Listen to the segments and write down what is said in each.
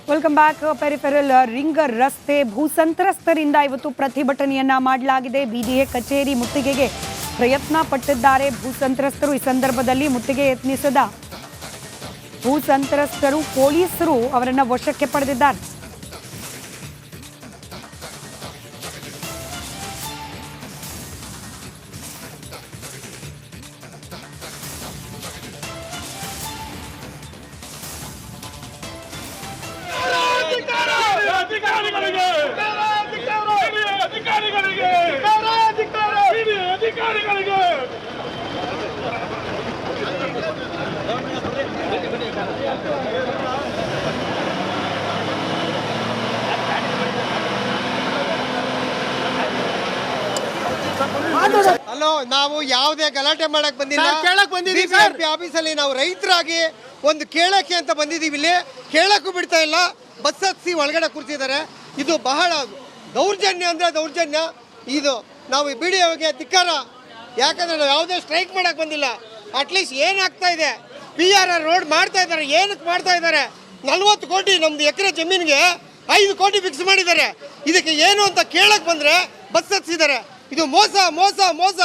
Welcome back. Peripheral ring ರಸ್ತೆ ಭೂ ಸಂತ್ರಸ್ತರಿಂದ ಇವತ್ತು ಪ್ರತಿಭಟನೆಯನ್ನ ಮಾಡಲಾಗಿದೆ. ಬಿಡಿಎ ಕಚೇರಿ ಮುತ್ತಿಗೆಗೆ ಪ್ರಯತ್ನ ಪಟ್ಟಿದ್ದಾರೆ ಭೂ ಸಂತ್ರಸ್ತರು. ಈ ಸಂದರ್ಭದಲ್ಲಿ ಮುತ್ತಿಗೆ ಯತ್ನಿಸಿದ ಭೂ ಸಂತ್ರಸ್ತರು ಪೊಲೀಸರು ಅವರನ್ನು ವಶಕ್ಕೆ ಪಡೆದಿದ್ದಾರೆ. ಹಲೋ, ನಾವು ಯಾವುದೇ ಗಲಾಟೆ ಮಾಡಕ್ ಬಂದಿಲ್ಲ. ಬಿಬಿಎಂಪಿ ಆಫೀಸಲ್ಲಿ ನಾವು ರೈತರಾಗಿ ಒಂದು ಕೇಳಕ್ಕೆ ಅಂತ ಬಂದಿದ್ದೀವಿ. ಇಲ್ಲಿ ಕೇಳಕ್ಕೂ ಬಿಡ್ತಾ ಇಲ್ಲ. ಬಸ್ ಹತ್ತಿ ಒಳಗಡೆ ಕೂರ್ತಿದ್ದಾರೆ. ಇದು ಬಹಳ ದೌರ್ಜನ್ಯ ಅಂದ್ರೆ ದೌರ್ಜನ್ಯ. ಇದು ನಾವು ಬಿಡಿಒಗೆ ಧಿಕ್ಕಾರ. ಯಾಕಂದ್ರೆ ನಾವು ಯಾವುದೇ ಸ್ಟ್ರೈಕ್ ಮಾಡಕ್ ಬಂದಿಲ್ಲ. ಅಟ್ಲೀಸ್ಟ್ ಏನಾಗ್ತಾ ಇದೆ, PRR ರೋಡ್ ಮಾಡ್ತಾ ಇದ್ದಾರೆ. ಏನಕ್ಕೆ ಮಾಡ್ತಾ ಇದ್ದಾರೆ? 40 ಕೋಟಿ ನಮ್ದು ಎಕರೆ ಜಮೀನಿಗೆ 5 ಕೋಟಿ ಫಿಕ್ಸ್ ಮಾಡಿದ್ದಾರೆ. ಇದಕ್ಕೆ ಏನು ಅಂತ ಕೇಳಕ್ ಬಂದ್ರೆ ಬಸ್ ಹತ್ತಿದ್ದಾರೆ. ಇದು ಮೋಸ ಮೋಸ ಮೋಸ,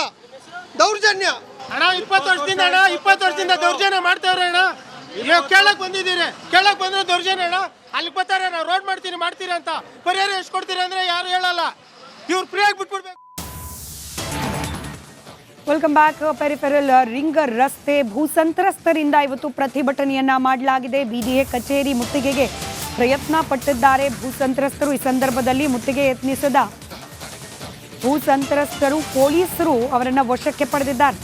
ದೌರ್ಜನ್ಯ ಅಣ್ಣ. 20 ವರ್ಷದಿಂದ ದೌರ್ಜನ್ಯ ಮಾಡ್ತಾವ್ರೆ ಅಣ್ಣ. ನೀವು ಕೇಳಕ್ ಬಂದಿದ್ದೀರಿ, ಕೇಳಕ್ ಬಂದ್ರೆ ದೌರ್ಜನ್ಯ ಅಣ್ಣ. ಅಲ್ಲಿ ಬರ್ತಾರೆ, ನಾವು ರೋಡ್ ಮಾಡ್ತೀರಿ ಅಂತ. ಪರಿಹಾರ ಎಷ್ಟು ಕೊಡ್ತೀರಿ ಅಂದ್ರೆ ಯಾರು ಹೇಳಲ್ಲ. ಇವ್ರು ಫ್ರೀಯಾಗಿ ಬಿಟ್ಬಿಡ್ಬೇಕು. Welcome back. ಪೆರಿಫೆರಲ್ ರಿಂಗ್ ರಸ್ತೆ ಭೂ ಸಂತ್ರಸ್ತರಿಂದ ಇವತ್ತು ಪ್ರತಿಭಟನೆಯನ್ನ ಮಾಡಲಾಗಿದೆ. ಬಿಡಿಎ ಕಚೇರಿ ಮುತ್ತಿಗೆಗೆ ಪ್ರಯತ್ನ ಪಟ್ಟಿದ್ದಾರೆ ಭೂ ಸಂತ್ರಸ್ತರು. ಈ ಸಂದರ್ಭದಲ್ಲಿ ಮುತ್ತಿಗೆ ಯತ್ನಿಸಿದ ಭೂ ಸಂತ್ರಸ್ತರು ಪೊಲೀಸರು ಅವರನ್ನು ವಶಕ್ಕೆ ಪಡೆದಿದ್ದಾರೆ.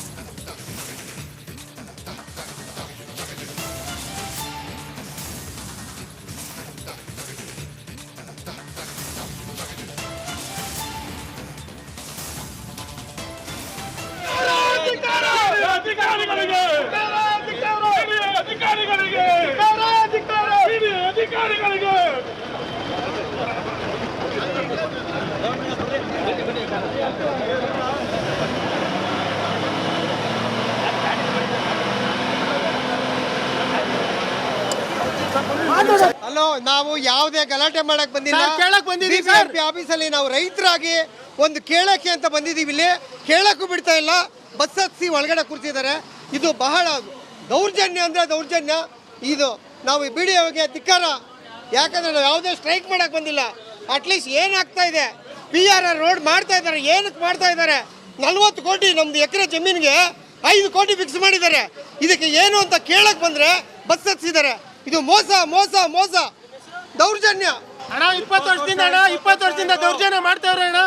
ಹಲೋ, ನಾವು ಯಾವುದೇ ಗಲಾಟೆ ಮಾಡಕ್ ಬಂದಿಲ್ಲ. ಬಿಬಿಎಂಪಿ ಆಫೀಸಲ್ಲಿ ನಾವು ರೈತರಾಗಿ ಒಂದು ಕೇಳಕ್ಕೆ ಅಂತ ಬಂದಿದ್ದೀವಿ. ಇಲ್ಲಿ ಕೇಳಕ್ಕೂ ಬಿಡ್ತಾ ಇಲ್ಲ. ಬಸ್ ಹತ್ತಿ ಒಳಗಡೆ ಕೂರ್ತಿದ್ದಾರೆ. ಇದು ಬಹಳ ದೌರ್ಜನ್ಯ ಅಂದ್ರೆ ದೌರ್ಜನ್ಯ. ಇದು ನಾವು ಬಿಡಿಒಗೆ ಧಿಕ್ಕಾರ. ಯಾಕಂದ್ರೆ ನಾವು ಯಾವುದೇ ಸ್ಟ್ರೈಕ್ ಮಾಡಕ್ ಬಂದಿಲ್ಲ. ಅಟ್ಲೀಸ್ಟ್ ಏನಾಗ್ತಾ ಇದೆ, PRR ರೋಡ್ ಮಾಡ್ತಾ ಇದ್ದಾರೆ. ಏನಕ್ಕೆ ಮಾಡ್ತಾ ಇದ್ದಾರೆ? 40 ಕೋಟಿ ನಮ್ದು ಎಕರೆ ಜಮೀನಿಗೆ 5 ಕೋಟಿ ಫಿಕ್ಸ್ ಮಾಡಿದ್ದಾರೆ. ಇದಕ್ಕೆ ಏನು ಅಂತ ಕೇಳಕ್ ಬಂದ್ರೆ ಬಸ್ ಹತ್ತಿದ್ದಾರೆ. ಇದು ಮೋಸ ಮೋಸ ಮೋಸ, ದೌರ್ಜನ್ಯ ಅಣ್ಣ. 20 ವರ್ಷದಿಂದ ದೌರ್ಜನ್ಯ ಮಾಡ್ತಾವ್ರೆ ಅಣ್ಣ.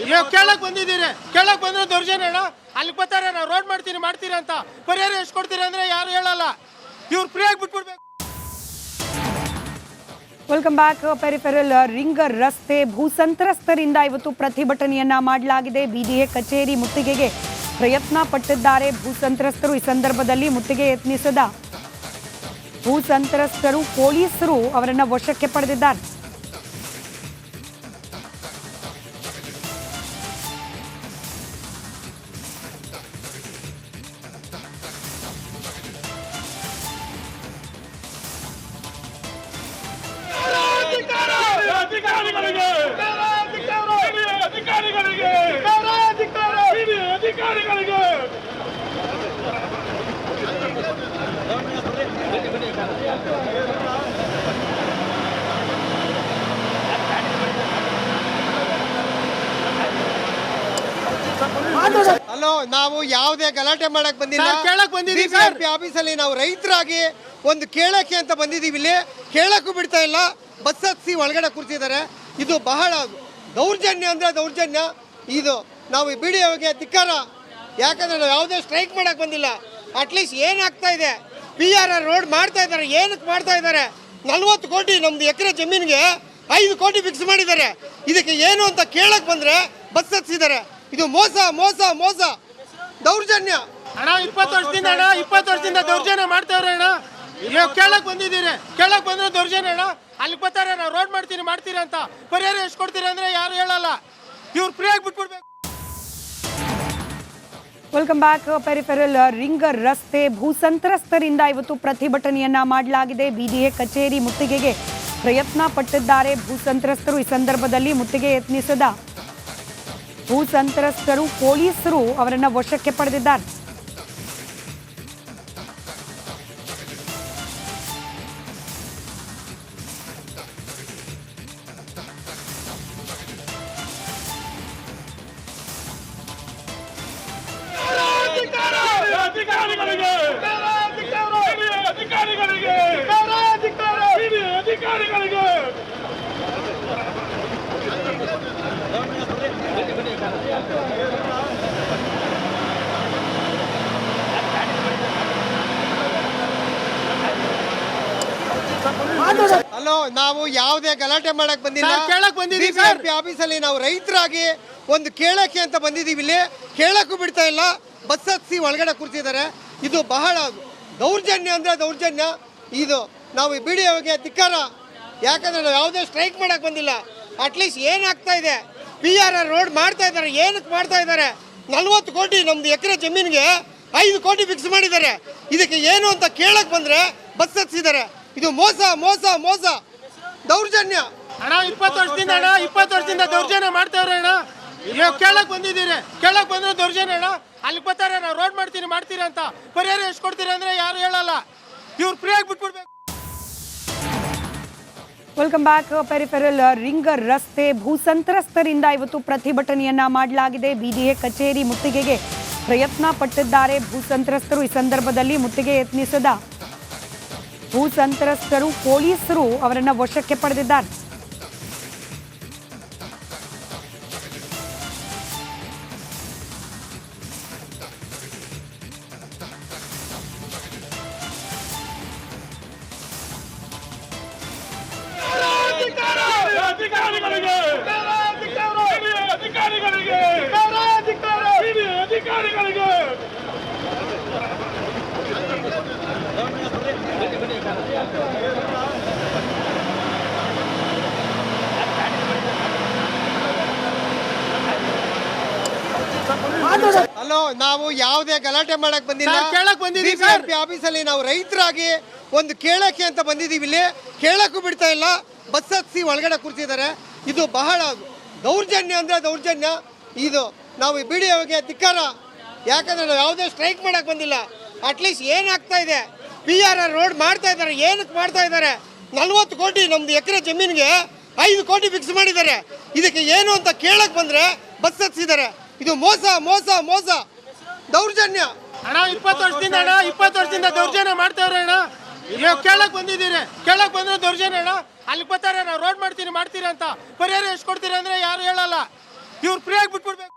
ನೀವು ಕೇಳಕ್ ಬಂದಿದ್ದೀರಿ, ಕೇಳಕ್ ಬಂದ್ರೆ ದೌರ್ಜನ್ಯ ಅಣ್ಣ. ಅಲ್ಲಿ ಬರ್ತಾರೆ, ನಾವು ರೋಡ್ ಮಾಡ್ತೀರಿ ಅಂತ. ಪರಿಹಾರ ಎಷ್ಟು ಕೊಡ್ತೀರಿ ಅಂದ್ರೆ ಯಾರು ಹೇಳಲ್ಲ. ಇವ್ರು ಫ್ರೀಯಾಗಿ ಬಿಟ್ಬಿಡ್ಬೇಕು. Welcome back. ಪೆರಿಫೆರಲ್ ರಿಂಗ್ ರಸ್ತೆ ಭೂ ಸಂತ್ರಸ್ತರಿಂದ ಇವತ್ತು ಪ್ರತಿಭಟನೆಯನ್ನ ಮಾಡಲಾಗಿದೆ. ಬಿಡಿಎ ಕಚೇರಿ ಮುತ್ತಿಗೆಗೆ ಪ್ರಯತ್ನ ಪಟ್ಟಿದ್ದಾರೆ ಭೂ ಸಂತ್ರಸ್ತರು. ಈ ಸಂದರ್ಭದಲ್ಲಿ ಮುತ್ತಿಗೆ ಯತ್ನಿಸಿದ ಭೂ ಸಂತ್ರಸ್ತರು ಪೊಲೀಸರು ಅವರನ್ನು ವಶಕ್ಕೆ ಪಡೆದಿದ್ದಾರೆ. ಹಲೋ, ನಾವು ಯಾವುದೇ ಗಲಾಟೆ ಮಾಡಕ್ ಬಂದಿಲ್ಲ. ಬಿಬಿಎಂಪಿ ಆಫೀಸಲ್ಲಿ ನಾವು ರೈತರಾಗಿ ಒಂದು ಕೇಳಕ್ಕೆ ಅಂತ ಬಂದಿದ್ದೀವಿ. ಇಲ್ಲಿ ಕೇಳಕ್ಕೂ ಬಿಡ್ತಾ ಇಲ್ಲ. ಬಸ್ ಹತ್ತಿ ಒಳಗಡೆ ಕೂರ್ತಿದ್ದಾರೆ. ಇದು ಬಹಳ ದೌರ್ಜನ್ಯ ಅಂದ್ರೆ ದೌರ್ಜನ್ಯ. ಇದು ನಾವು ಬಿಡಿಒಗೆ ಧಿಕ್ಕಾರ. ಯಾಕಂದ್ರೆ ನಾವು ಯಾವುದೇ ಸ್ಟ್ರೈಕ್ ಮಾಡಕ್ ಬಂದಿಲ್ಲ. ಅಟ್ಲೀಸ್ಟ್ ಏನಾಗ್ತಾ ಇದೆ, PRR ರೋಡ್ ಮಾಡ್ತಾ ಇದ್ದಾರೆ. ಏನಕ್ಕೆ ಮಾಡ್ತಾ ಇದ್ದಾರೆ? 40 ಕೋಟಿ ನಮ್ದು ಎಕರೆ ಜಮೀನಿಗೆ 5 ಕೋಟಿ ಫಿಕ್ಸ್ ಮಾಡಿದ್ದಾರೆ. ಇದಕ್ಕೆ ಏನು ಅಂತ ಕೇಳಕ್ ಬಂದ್ರೆ ಬಸ್ ಹತ್ತಿದ್ದಾರೆ. ಇದು ಮೋಸ ಮೋಸ ಮೋಸ, ದೌರ್ಜನ್ಯ ಅಣ್ಣ. 20 ವರ್ಷದಿಂದ ದೌರ್ಜನ್ಯ ಮಾಡ್ತಾವ್ರೆ ಅಣ್ಣ. ನೀವು ಕೇಳಕ್ ಬಂದಿದ್ದೀರಿ, ಕೇಳಕ್ ಬಂದ್ರೆ ದೌರ್ಜನ್ಯ ಅಣ್ಣ. ಅಲ್ಲಿ ಬರ್ತಾರೆ, ನಾವು ರೋಡ್ ಮಾಡ್ತೀರಿ ಅಂತ. ಪರಿಹಾರ ಎಷ್ಟು ಕೊಡ್ತೀರಿ ಅಂದ್ರೆ ಯಾರು ಹೇಳಲ್ಲ. ಇವ್ರು ಫ್ರೀಯಾಗಿ ಬಿಟ್ಬಿಡ್ಬೇಕು. Welcome back. ಪೆರಿಫೆರಲ್ ರಿಂಗ್ ರಸ್ತೆ ಭೂ ಸಂತ್ರಸ್ತರಿಂದ ಇವತ್ತು ಪ್ರತಿಭಟನೆಯನ್ನ ಮಾಡಲಾಗಿದೆ. ಬಿಡಿಎ ಕಚೇರಿ ಮುತ್ತಿಗೆಗೆ ಪ್ರಯತ್ನ ಪಟ್ಟಿದ್ದಾರೆ ಭೂಸಂತ್ರಸ್ತರು. ಈ ಸಂದರ್ಭದಲ್ಲಿ ಮುತ್ತಿಗೆ ಯತ್ನಿಸಿದ ಭೂಸಂತ್ರಸ್ತರು ಪೊಲೀಸರು ಅವರನ್ನ ವಶಕ್ಕೆ ಪಡೆದಿದ್ದಾರೆ. ಹಲೋ, ನಾವು ಯಾವುದೇ ಗಲಾಟೆ ಮಾಡಕ್ ಬಂದಿಲ್ಲ. ಸರ್, ಕೇಳಕ್ ಬಂದಿದ್ದೀವಿ ಸರ್. BBMP ಆಫೀಸಲ್ಲಿ ನಾವು ರೈತರಾಗಿ ಒಂದು ಕೇಳಕ್ಕೆ ಅಂತ ಬಂದಿದ್ದೀವಿ. ಇಲ್ಲಿ ಕೇಳಕ್ಕೂ ಬಿಡ್ತಾ ಇಲ್ಲ, ಬಸ್ ಹತ್ತಿ ಒಳಗಡೆ ಕೂರ್ತಿದ್ದಾರೆ. ಇದು ಬಹಳ ದೌರ್ಜನ್ಯ ಅಂದ್ರೆ ದೌರ್ಜನ್ಯ. ಇದು ನಾವು BDOಗೆ ಧಿಕ್ಕಾರ. ಯಾಕಂದ್ರೆ ನಾವು ಯಾವುದೇ ಸ್ಟ್ರೈಕ್ ಮಾಡಕ್ ಬಂದಿಲ್ಲ. ಅಟ್ಲೀಸ್ಟ್ ಏನಾಗ್ತಾ ಇದೆ, PRR ರೋಡ್ ಮಾಡ್ತಾ ಇದ್ದಾರೆ. ಏನಕ್ಕೆ ಮಾಡ್ತಾ ಇದ್ದಾರೆ? 40 ಕೋಟಿ ನಮ್ದು ಎಕರೆ ಜಮೀನಿಗೆ 5 ಕೋಟಿ ಫಿಕ್ಸ್ ಮಾಡಿದ್ದಾರೆ. ಇದಕ್ಕೆ ಏನು ಅಂತ ಕೇಳಕ್ ಬಂದ್ರೆ ಬಸ್ ಹತ್ತಿದ್ದಾರೆ. ಇದು ಮೋಸ ಮೋಸ ಮೋಸ, ದೌರ್ಜನ್ಯ ಅಣ್ಣ. 20 ವರ್ಷದಿಂದ ದೌರ್ಜನ್ಯ ಮಾಡ್ತಾವ್ರೆ ಅಣ್ಣ. ಇವಾಗ ಕೇಳಕ್ ಬಂದಿದ್ದೀರಿ, ಕೇಳಕ್ ಬಂದ್ರೆ ದೌರ್ಜನ್ಯ ಅಣ್ಣ. ಅಲ್ಲಿ ಬರ್ತಾರೆ, ನಾವು ರೋಡ್ ಮಾಡ್ತೀರಿ ಅಂತ. ಪರಿಹಾರ ಎಷ್ಟು ಕೊಡ್ತೀರಿ ಅಂದ್ರೆ ಯಾರು ಹೇಳಲ್ಲ. ಇವ್ರು ಫ್ರೀಯಾಗಿ ಬಿಟ್ಬಿಡ್ಬೇಕು. Welcome back. ಪೆರಿಫೆರಲ್ ರಿಂಗ್ ರಸ್ತೆ ಭೂಸಂತ್ರಸ್ತರಿಂದ ಇವತ್ತು ಪ್ರತಿಭಟನೆಯನ್ನ ಮಾಡಲಾಗಿದೆ. BDA ಕಚೇರಿ ಮುತ್ತಿಗೆಗೆ ಪ್ರಯತ್ನ ಪಟ್ಟಿದ್ದಾರೆ ಭೂಸಂತ್ರಸ್ತರು. ಈ ಸಂದರ್ಭದಲ್ಲಿ ಮುತ್ತಿಗೆ ಯತ್ನಿಸಿದ ಭೂಸಂತ್ರಸ್ತರು ಪೊಲೀಸರು ಅವರನ್ನ ವಶಕ್ಕೆ ಪಡೆದಿದ್ದಾರೆ. ಹಲೋ, ನಾವು ಯಾವುದೇ ಗಲಾಟೆ ಮಾಡಕ್ ಬಂದಿಲ್ಲ. ಸರ್, ಕೇಳಕ್ ಬಂದಿದ್ದೀವಿ ಸರ್. BBMP ಆಫೀಸಲ್ಲಿ ನಾವು ರೈತರಾಗಿ ಒಂದು ಕೇಳಕ್ಕೆ ಅಂತ ಬಂದಿದ್ದೀವಿ. ಇಲ್ಲಿ ಕೇಳಕ್ಕೂ ಬಿಡ್ತಾ ಇಲ್ಲ, ಬಸ್ ಹತ್ತಿ ಒಳಗಡೆ ಕೂರ್ತಿದ್ದಾರೆ. ಇದು ಬಹಳ ದೌರ್ಜನ್ಯ ಅಂದ್ರೆ ದೌರ್ಜನ್ಯ. ಇದು ನಾವು BDOಗೆ ಧಿಕ್ಕಾರ. ಯಾಕಂದ್ರೆ ನಾವು ಯಾವುದೇ ಸ್ಟ್ರೈಕ್ ಮಾಡಕ್ ಬಂದಿಲ್ಲ. ಅಟ್ಲೀಸ್ಟ್ ಏನಾಗ್ತಾ ಇದೆ, PRR ರೋಡ್ ಮಾಡ್ತಾ ಇದ್ದಾರೆ. ಏನಕ್ಕೆ ಮಾಡ್ತಾ ಇದ್ದಾರೆ? 40 ಕೋಟಿ ನಮ್ದು ಎಕರೆ ಜಮೀನಿಗೆ 5 ಕೋಟಿ ಫಿಕ್ಸ್ ಮಾಡಿದ್ದಾರೆ. ಇದಕ್ಕೆ ಏನು ಅಂತ ಕೇಳಕ್ ಬಂದ್ರೆ ಬಸ್ ಹತ್ತಿದ್ದಾರೆ. ಇದು ಮೋಸ ಮೋಸ ಮೋಸ, ದೌರ್ಜನ್ಯ ಅಣ್ಣ. 20 ವರ್ಷದಿಂದ ದೌರ್ಜನ್ಯ ಮಾಡ್ತಾವ್ರೆ ಅಣ್ಣ. ಇವಾಗ ಕೇಳಕ್ ಬಂದಿದ್ದೀರಿ, ಕೇಳಕ್ ಬಂದ್ರೆ ದೌರ್ಜನ್ಯ ಅಣ್ಣ. ಅಲ್ಲಿ ಬರ್ತಾರೆ, ನಾವು ರೋಡ್ ಮಾಡ್ತೀರಿ ಅಂತ. ಪರಿಹಾರ ಎಷ್ಟು ಕೊಡ್ತೀರಿ ಅಂದ್ರೆ ಯಾರು ಹೇಳಲ್ಲ. ಇವ್ರು ಫ್ರೀಯಾಗಿ ಬಿಟ್ಬಿಡ್ಬೇಕು.